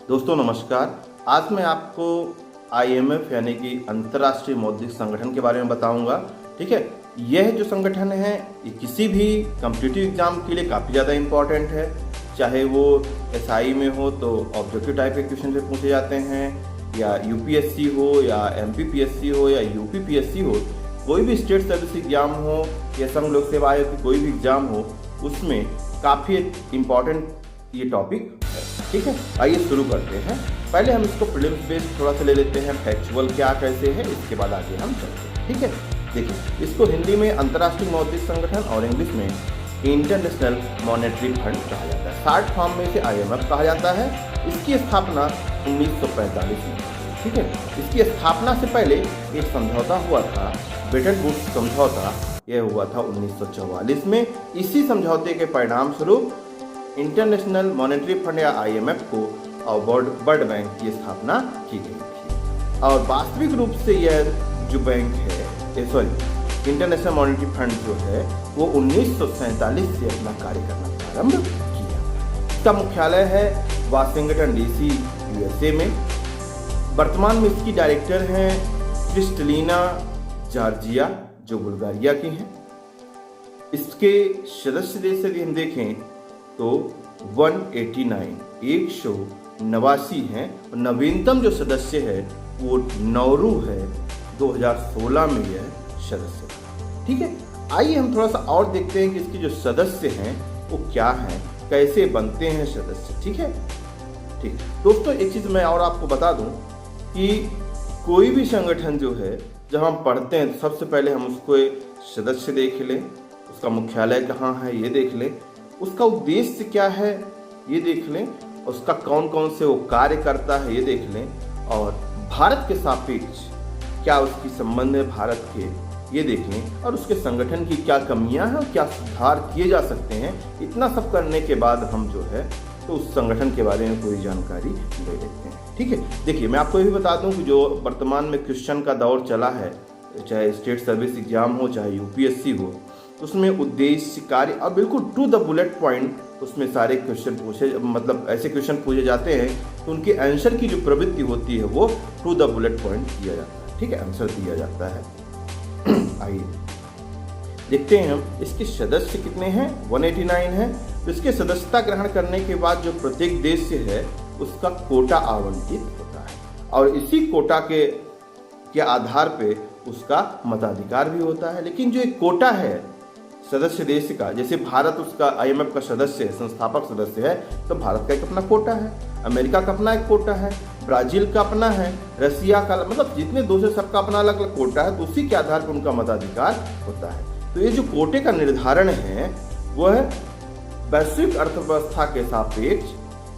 दोस्तों नमस्कार। आज मैं आपको IMF यानी कि अंतर्राष्ट्रीय मौद्रिक संगठन के बारे में बताऊंगा। ठीक है, यह जो संगठन है ये किसी भी कॉम्पिटिटिव एग्जाम के लिए काफ़ी ज़्यादा इम्पॉर्टेंट है। चाहे वो SI में हो तो ऑब्जेक्टिव टाइप के क्वेश्चन से पूछे जाते हैं, या UPSC हो या MPPSC हो या UPPSC हो, कोई भी स्टेट सर्विस एग्जाम हो या संघ लोक सेवा आयोग की कोई भी एग्जाम हो, उसमें काफ़ी इम्पॉर्टेंट ये टॉपिक है। ठीक है, आइए शुरू करते हैं। पहले हम इसको प्रीलिम्स बेस्ड थोड़ा सा ले लेते हैं, फैक्चुअल क्या कैसे है, इसके बाद आगे हम चलते हैं। ठीक है, देखिए इसको हिंदी में अंतर्राष्ट्रीय मौद्रिक संगठन और इंग्लिश में इंटरनेशनल मॉनेटरी फंड कहा जाता है। शॉर्ट फॉर्म में से IMF कहा जाता है। इसकी स्थापना 1945 में। ठीक है, इसकी स्थापना से पहले एक समझौता हुआ था, ब्रेटन वुड्स समझौता। यह हुआ था 1944 में। इसी समझौते के परिणाम स्वरूप इंटरनेशनल मॉनेटरी फंड या IMF को और वर्ल्ड बैंक की स्थापना की गई थी। और वास्तविक रूप से यह जो बैंक है इंटरनेशनल मॉनेटरी फंड जो है वो 1947 से अपना कार्य करना प्रारंभ किया। इसका मुख्यालय है वाशिंगटन DC USA में। वर्तमान में इसकी डायरेक्टर हैं क्रिस्टलिना जॉर्जिया जो बुल्गारिया की हैं। इसके सदस्य देश यदि हम देखें तो 189 हैं और नवीनतम जो सदस्य है वो नौरू है। 2016 में यह सदस्य है। ठीक है, आइए हम थोड़ा सा और देखते हैं कि इसके जो सदस्य हैं वो क्या हैं, कैसे बनते हैं सदस्य। ठीक है, ठीक दोस्तों, एक चीज़ मैं और आपको बता दूं कि कोई भी संगठन जो है जब हम पढ़ते हैं तो सबसे पहले हम उसको सदस्य देख लें, उसका मुख्यालय कहाँ है ये देख लें, उसका उद्देश्य क्या है ये देख लें, उसका कौन कौन से वो कार्य करता है ये देख लें, और भारत के सापेक्ष क्या उसकी संबंध है भारत के ये देख लें, और उसके संगठन की क्या कमियां हैं और क्या सुधार किए जा सकते हैं। इतना सब करने के बाद हम जो है तो उस संगठन के बारे में पूरी जानकारी ले लेते हैं। ठीक है, देखिए मैं आपको ये भी बता दूं कि जो वर्तमान में क्वेश्चन का दौर चला है, चाहे स्टेट सर्विस एग्जाम हो चाहे UPSC हो, उसमें उद्देश्य कार्य और बिल्कुल टू द बुलेट पॉइंट उसमें सारे क्वेश्चन पूछे, मतलब ऐसे क्वेश्चन पूछे जाते हैं तो उनके आंसर की जो प्रवृत्ति होती है वो टू द बुलेट पॉइंट किया जाता है। ठीक है, आंसर दिया जाता है। आइए देखते हैं हम इसके सदस्य कितने हैं। 189 है। तो इसके सदस्यता ग्रहण करने के बाद जो प्रत्येक देश है उसका कोटा आवंटित होता है और इसी कोटा के आधार पे उसका मताधिकार भी होता है। लेकिन जो एक कोटा है सदस्य देश का, जैसे भारत उसका IMF का सदस्य है, संस्थापक सदस्य है, तो भारत का एक अपना कोटा है, अमेरिका का अपना एक कोटा है, ब्राजील का अपना है, रसिया का, मतलब जितने देश है सबका अपना अलग अलग कोटा है, तो उसी के आधार पर उनका मताधिकार होता है। तो ये जो कोटे का निर्धारण है वह वैश्विक अर्थव्यवस्था के सापेक्ष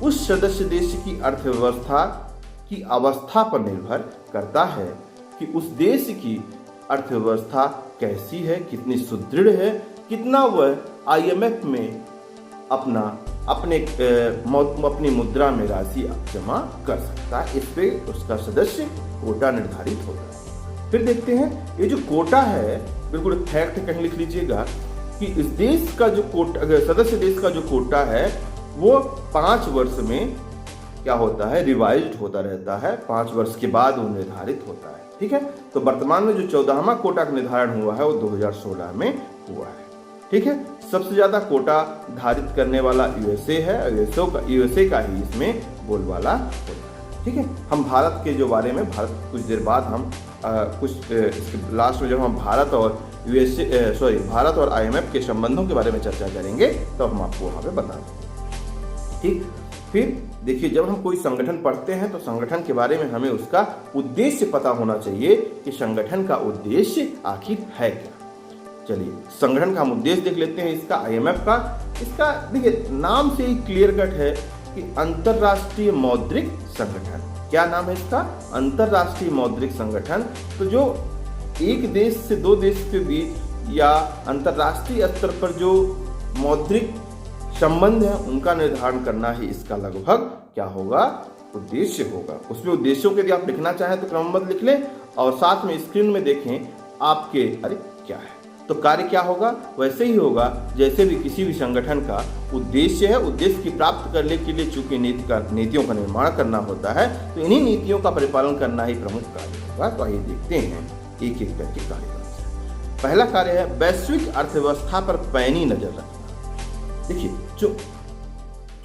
उस सदस्य देश की अर्थव्यवस्था की अवस्था पर निर्भर करता है कि उस देश की अर्थव्यवस्था कैसी है, कितनी सुदृढ़ है, कितना वह IMF में अपनी मुद्रा में राशि जमा कर सकता है। इस पे उसका सदस्य कोटा निर्धारित होता है। फिर देखते हैं ये जो कोटा है, बिल्कुल फैक्ट कहीं लिख लीजिएगा कि इस देश का जो कोटा, सदस्य देश का जो कोटा है वो 5 वर्ष में क्या होता है, रिवाइज्ड होता रहता है। 5 वर्ष के बाद वो निर्धारित होता है। ठीक है, तो वर्तमान में जो 14वां कोटा का निर्धारण हुआ है वो 2016 में हुआ है। ठीक है, सबसे ज्यादा कोटा धारित करने वाला USA है, USA का ही इसमें बोलबाला होता है। ठीक है, हम भारत के जो बारे में कुछ देर बाद हम इसके लास्ट में जब हम भारत और IMF के संबंधों के बारे में चर्चा करेंगे तो हम आपको वहाँ पे बता देंगे। ठीक, फिर देखिए जब हम कोई संगठन पढ़ते हैं तो संगठन के बारे में हमें उसका उद्देश्य पता होना चाहिए कि संगठन का उद्देश्य आखिर है क्या। चलिए संगठन का हम उद्देश्य देख लेते हैं इसका, IMF का। इसका देखिए नाम से ही क्लियर कट है कि अंतरराष्ट्रीय मौद्रिक संगठन। क्या नाम है इसका? अंतरराष्ट्रीय मौद्रिक संगठन। तो जो एक देश से दो देश के बीच या अंतरराष्ट्रीय स्तर पर जो मौद्रिक संबंध है उनका निर्धारण करना ही इसका लगभग क्या होगा, उद्देश्य होगा। उसमें उद्देश्यों के यदि आप लिखना चाहें तो क्रमबद्ध लिख लें और साथ में स्क्रीन में देखें आपके, अरे क्या है, तो कार्य क्या होगा? वैसे ही होगा जैसे भी किसी भी संगठन का उद्देश्य है। उद्देश्य की प्राप्त करने के लिए चूंकि नीतियों का निर्माण करना होता है, तो इन्हीं नीतियों का परिपालन करना ही प्रमुख कार्य होगा। तो आइए देखते हैं एक एक करके कार्यक्रम से। पहला कार्य है वैश्विक अर्थव्यवस्था पर पैनी नजर रखना। देखिए,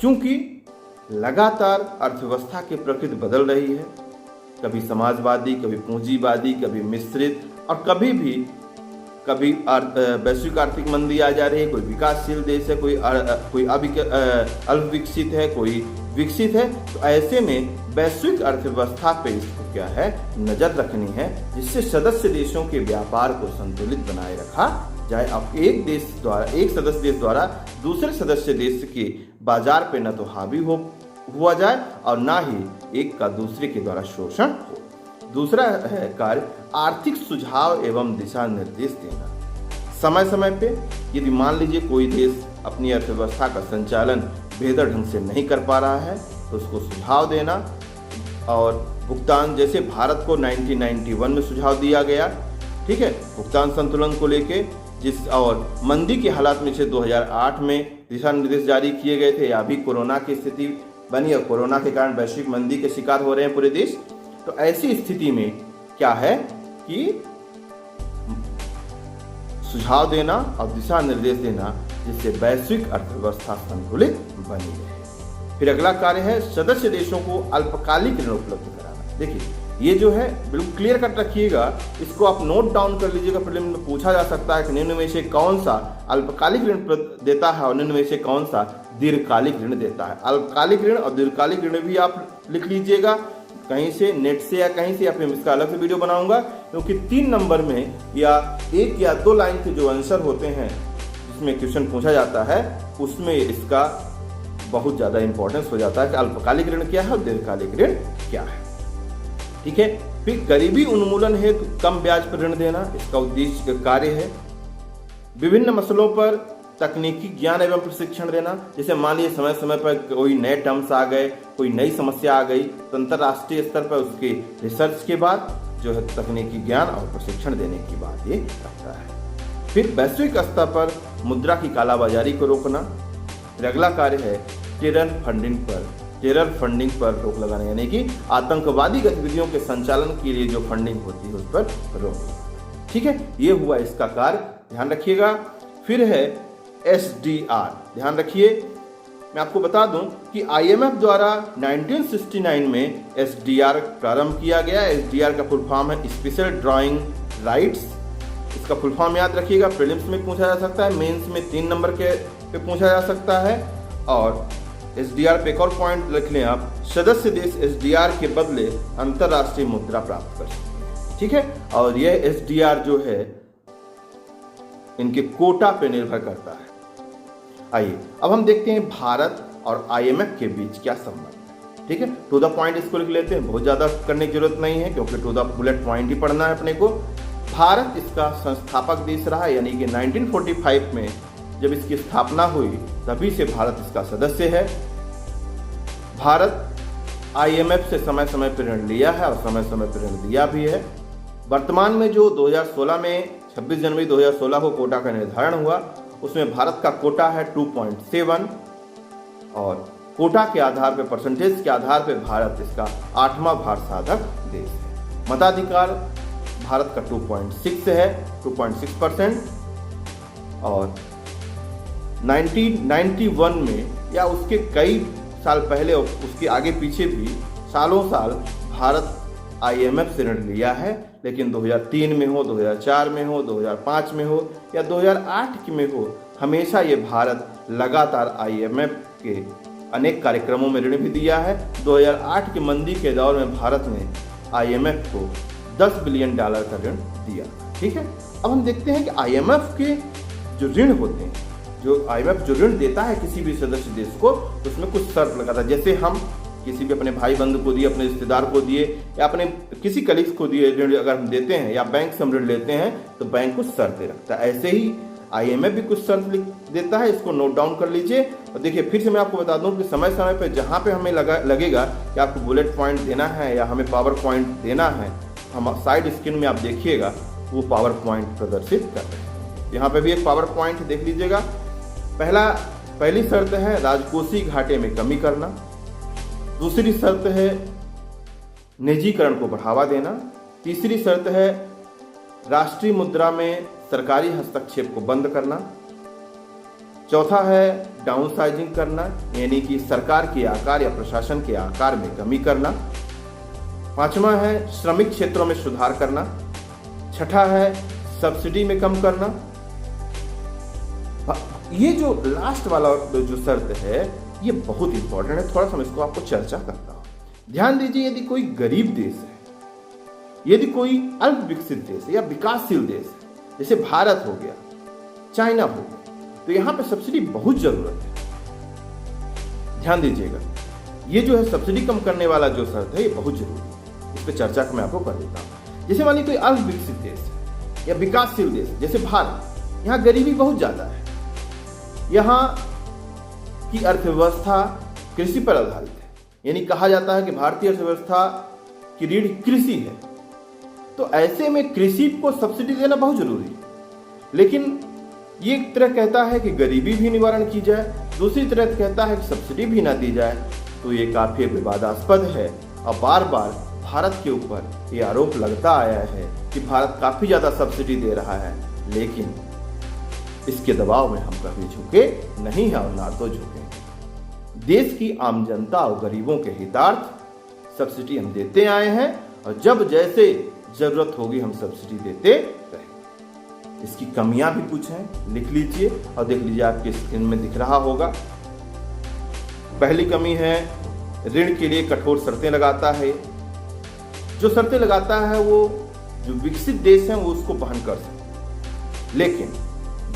चूंकि लगातार अर्थव्यवस्था की प्रकृति बदल रही है, कभी समाजवादी, कभी पूंजीवादी, कभी मिश्रित, और कभी वैश्विक आर्थिक मंदी आ जा रही है, कोई विकासशील देश है, कोई अल्प विकसित है, कोई विकसित है। तो ऐसे में वैश्विक अर्थव्यवस्था पे इसको क्या है, नजर रखनी है, जिससे सदस्य देशों के व्यापार को संतुलित बनाए रखा जाए। अब एक सदस्य देश द्वारा दूसरे सदस्य देश के बाजार पे न तो हावी हुआ जाए और ना ही एक का दूसरे के द्वारा शोषण हो। दूसरा है कार्य आर्थिक सुझाव एवं दिशा निर्देश देना। समय समय पे यदि मान लीजिए कोई देश अपनी अर्थव्यवस्था का संचालन बेहतर ढंग से नहीं कर पा रहा है, तो उसको सुझाव देना और भुगतान, जैसे भारत को 1991 में सुझाव दिया गया, ठीक है, भुगतान संतुलन को लेके, और मंदी के हालात में से 2008 में दिशा निर्देश जारी किए गए थे। या अभी कोरोना की स्थिति बनी और कोरोना के कारण वैश्विक मंदी के शिकार हो रहे हैं पूरे देश। तो ऐसी स्थिति में क्या है कि सुझाव देना और दिशा निर्देश देना, जिससे वैश्विक अर्थव्यवस्था संतुलित बनी रहे। फिर अगला कार्य है सदस्य देशों को अल्पकालिक ऋण उपलब्ध कराना। देखिए, ये जो है बिल्कुल क्लियर कट रखिएगा, इसको आप नोट डाउन कर लीजिएगा। प्रीलिम में पूछा जा सकता है कि निम्न में से कौन सा अल्पकालिक ऋण देता है और निम्न में से कौन सा दीर्घकालिक ऋण देता है। अल्पकालिक ऋण और दीर्घकालिक ऋण भी आप लिख लीजिएगा कहीं से, नेट से या कहीं से, या फिर इसका अलग से वीडियो बनाऊंगा, क्योंकि 3 नंबर में या 1 या 2 लाइन के जो आंसर होते हैं जिसमें क्वेश्चन पूछा जाता है, उसमें इसका बहुत ज्यादा इंपॉर्टेंस हो जाता है कि अल्पकालिक ऋण क्या है और दीर्घकालिक ऋण क्या है। ठीक है। फिर गरीबी उन्मूलन हेतु कम ब्याज पर ऋण देना, इसका उद्देश्य कार्य है। विभिन्न मसलों पर तकनीकी ज्ञान एवं प्रशिक्षण देना, जैसे मान लीजिए समय समय पर कोई नए टर्म्स आ गए, कोई नई समस्या आ गई, तो अंतर्राष्ट्रीय स्तर पर उसके रिसर्च के बाद जो है तकनीकी ज्ञान और प्रशिक्षण देने की बात ये करता है। फिर वैश्विक स्तर पर मुद्रा की कालाबाजारी को रोकना। फिर अगला कार्य है टेरर फंडिंग पर रोक लगाना, यानी कि आतंकवादी गतिविधियों के संचालन के लिए जो फंडिंग होती है उस पर रोक। ठीक है, ये हुआ इसका कार्य, ध्यान रखिएगा। फिर है SDR, ध्यान रखिए, मैं आपको बता दूं कि IMF द्वारा 1969 में SDR प्रारंभ किया गया। SDR का फुल फॉर्म है स्पेशल ड्राइंग राइट्स। इसका फुल फॉर्म याद रखिएगा, प्रीलिम्स में पूछा जा सकता है, मेंस में 3 नंबर के पे पूछा जा सकता है। और SDR पे एक और पॉइंट लिख लें आप, सदस्य देश SDR के बदले अंतर्राष्ट्रीय मुद्रा प्राप्त कर सकते हैं। ठीक है, और यह SDR जो है इनके कोटा पे निर्भर करता है। आइए अब हम देखते हैं भारत और IMF के बीच क्या संबंध है। ठीक है, टू द पॉइंट इसको लिख लेते हैं, बहुत ज्यादा करने की जरूरत नहीं है क्योंकि टू द बुलेट पॉइंट ही पढ़ना है अपने को। भारत इसका संस्थापक देश रहा, यानी कि 1945 में जब इसकी स्थापना हुई तभी से भारत इसका सदस्य है। भारत IMF से समय समय पर ऋण लिया है और समय समय पर ऋण दिया भी है। वर्तमान में जो 2016 में 26 जनवरी 2016 को कोटा का निर्धारण हुआ, उसमें भारत का कोटा है 2.7 और कोटा के आधार पर, परसेंटेज के आधार पर भारत इसका 8वां भारत साधक देश है। मताधिकार भारत का 2.6 है, 2.6%। और 1991 में या उसके कई साल पहले, उसके आगे पीछे भी सालों साल भारत IMF से ऋण लिया है, लेकिन 2003 में हो, 2004 में हो, 2005 में हो या 2008 में हो, हमेशा ये भारत लगातार IMF के अनेक कार्यक्रमों में ऋण भी दिया है। 2008 की मंदी के दौर में भारत ने IMF को $10 बिलियन का ऋण दिया। ठीक है, अब हम देखते हैं कि IMF के जो ऋण होते हैं, जो IMF जो ऋण देता है किसी भी सदस्य देश को, तो उसमें कुछ शर्त लगाता है। जैसे हम किसी भी अपने भाई बंधु को दिए, अपने रिश्तेदार को दिए या अपने किसी कलीग्स को दिए ऋण अगर हम देते हैं या बैंक से हम ऋण लेते हैं तो बैंक कुछ शर्तें रखता है। ऐसे ही IMF भी कुछ शर्त देता है, इसको नोट डाउन कर लीजिए। और देखिए, फिर से मैं आपको बता दूं कि समय समय पर जहां पे हमें लगेगा कि आपको बुलेट पॉइंट देना है या हमें पावर पॉइंट देना है, हम साइड स्क्रीन में आप देखिएगा वो पावर पॉइंट प्रदर्शित कर रहे हैं। यहाँ पे भी एक पावर पॉइंट देख लीजिएगा। पहली शर्त है राजकोषीय घाटे में कमी करना। दूसरी शर्त है निजीकरण को बढ़ावा देना। तीसरी शर्त है राष्ट्रीय मुद्रा में सरकारी हस्तक्षेप को बंद करना। चौथा है डाउनसाइजिंग करना, यानी कि सरकार के आकार या प्रशासन के आकार में कमी करना। पांचवा है श्रमिक क्षेत्रों में सुधार करना। छठा है सब्सिडी में कम करना। ये जो लास्ट वाला जो शर्त है ये बहुत इंपॉर्टेंट है, थोड़ा सा मैं इसको आपको चर्चा करता हूं। ध्यान दीजिए, यदि कोई गरीब देश है, यदि कोई अल्प विकसित देश है या विकासशील देश है, जैसे भारत हो गया, चाइना हो गया, तो यहां पे सब्सिडी बहुत जरूरत है। ध्यान दीजिएगा, ये जो है सब्सिडी कम करने वाला जो शर्त है ये बहुत जरूरी है। इस पर चर्चा मैं आपको कर देता हूं। जैसे मान लीजिए कोई अल्प विकसित देश है या विकासशील देश जैसे भारत, यहाँ गरीबी बहुत ज्यादा है, यहाँ की अर्थव्यवस्था कृषि पर आधारित है, यानी कहा जाता है कि भारतीय अर्थव्यवस्था की रीढ़ कृषि है। तो ऐसे में कृषि को सब्सिडी देना बहुत जरूरी है। लेकिन ये एक तरह कहता है कि गरीबी भी निवारण की जाए, दूसरी तरह कहता है कि सब्सिडी भी ना दी जाए। तो ये काफी विवादास्पद है और बार बार भारत के ऊपर ये आरोप लगता आया है कि भारत काफी ज्यादा सब्सिडी दे रहा है, लेकिन इसके दबाव में हम कभी झुके नहीं हैं और ना तो झुकेंगे। देश की आम जनता और गरीबों के हितार्थ सब्सिडी हम देते आए हैं और जब जैसे जरूरत होगी हम सब्सिडी देते रहेंगे। इसकी कमियां भी कुछ हैं, लिख लीजिए और देख लीजिए, आपके स्क्रीन में दिख रहा होगा। पहली कमी है ऋण के लिए कठोर शर्तें लगाता है। जो शर्तें लगाता है वो जो विकसित देश हैं वो उसको वहन कर सकते, लेकिन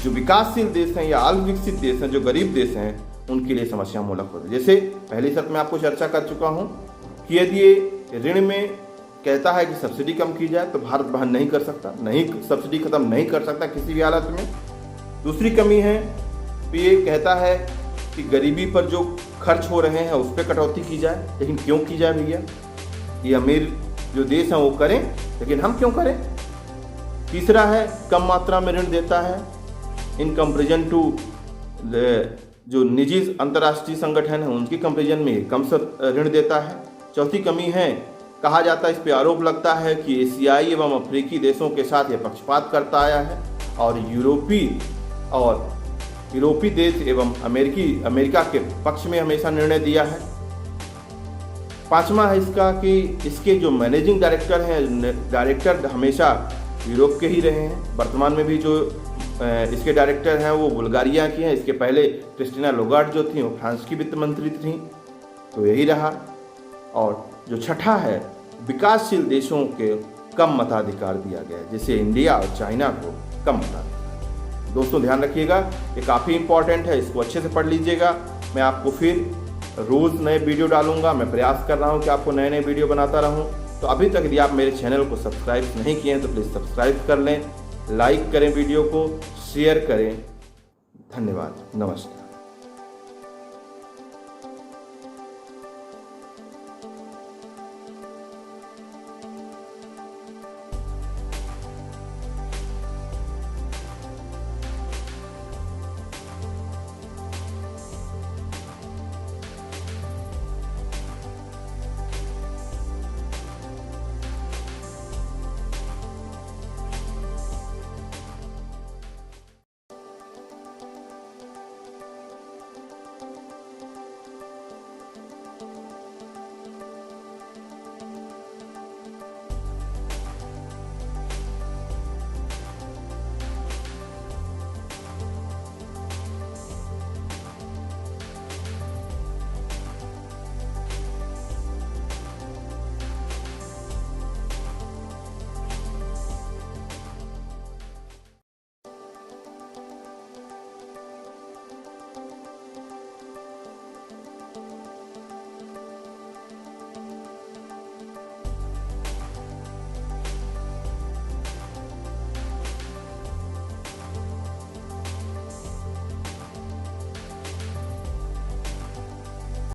जो विकासशील देश हैं या अल्प विकसित देश हैं, जो गरीब देश हैं, उनके लिए समस्या मूलक होती है। जैसे पहली शर्त में आपको चर्चा कर चुका हूं कि यदि ये ऋण में कहता है कि सब्सिडी कम की जाए तो भारत वहन नहीं कर सकता, नहीं सब्सिडी खत्म नहीं कर सकता किसी भी हालत में। दूसरी कमी है कि ये कहता है कि गरीबी पर जो खर्च हो रहे हैं उस पर कटौती की जाए, लेकिन क्यों की जाए भैया? ये अमीर जो देश हैं वो करें, लेकिन हम क्यों करें? तीसरा है कम मात्रा में ऋण देता है इन कंपेरिजन टू जो निजी अंतर्राष्ट्रीय संगठन है उनकी कंपेरिजन में कम ऋण देता है। चौथी कमी है, कहा जाता है, इस पे आरोप लगता है कि एशियाई एवं अफ्रीकी देशों के साथ यह पक्षपात करता आया है और यूरोपीय देश एवं अमेरिका के पक्ष में हमेशा निर्णय दिया है। पांचवा है इसका कि इसके जो मैनेजिंग डायरेक्टर हैं, डायरेक्टर हमेशा यूरोप के ही रहे हैं। वर्तमान में भी जो इसके डायरेक्टर हैं वो बुल्गारिया की हैं। इसके पहले क्रिस्टीना लोगार्ड जो थी वो फ्रांस की वित्त मंत्री थी, तो यही रहा। और जो छठा है विकासशील देशों के कम मताधिकार दिया गया है, जैसे इंडिया और चाइना को कम मताधिकार। दोस्तों ध्यान रखिएगा, ये काफ़ी इंपॉर्टेंट है, इसको अच्छे से पढ़ लीजिएगा। मैं आपको फिर रोज़ नए वीडियो डालूंगा। मैं प्रयास कर रहा हूँ कि आपको नए नए वीडियो बनाता रहूँ। तो अभी तक यदि आप मेरे चैनल को सब्सक्राइब नहीं किए हैं तो प्लीज़ सब्सक्राइब कर लें, लाइक करें, वीडियो को शेयर करें। धन्यवाद, नमस्कार।